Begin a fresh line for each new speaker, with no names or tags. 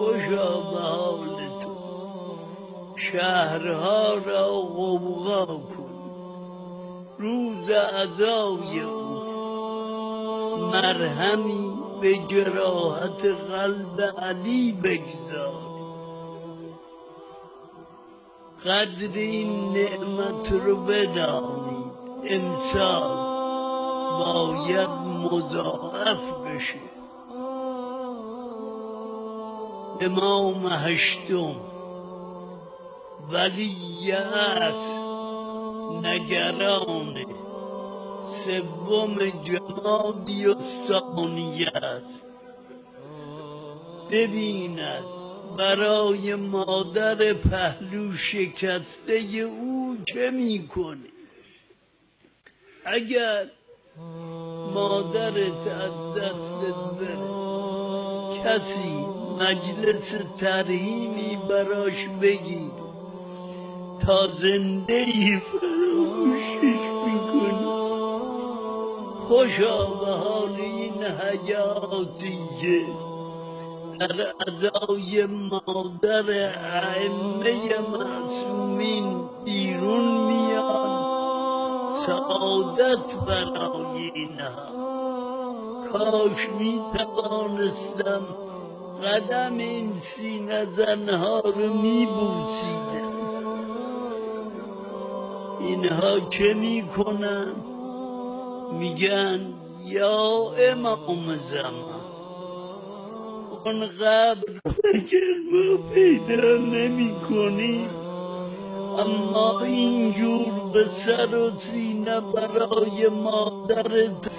خوشا به حال تو، شهرها را غوغا کن. روز عزای او مرهمی به جراحت قلب علی بگذار. قدر این نعمت رو بدانید، امسال باید مضاعف بشه. امام هشتم ولی اصل نگران سوم جمادی و ثانیه است. ببیند برای مادر پهلو شکسته او چه میکنه. اگر مادرت از دستت بره، کسی مجلس ترحیمی براش بگیر تا زنده ای فراموشش میکنه. خوشا به حال این حیاتی که در ازای مادر ائمه معصومین بیرون میان. سعادت برای اینها. کاش میتوانستم قدم این سینه زنها رو میبوسیدم. اینها چه میکنن؟ میگن یا امام زمان اون قبر اگر ما پیدا نمی کنیم، اما اینجور به سر و سینه برای مادرت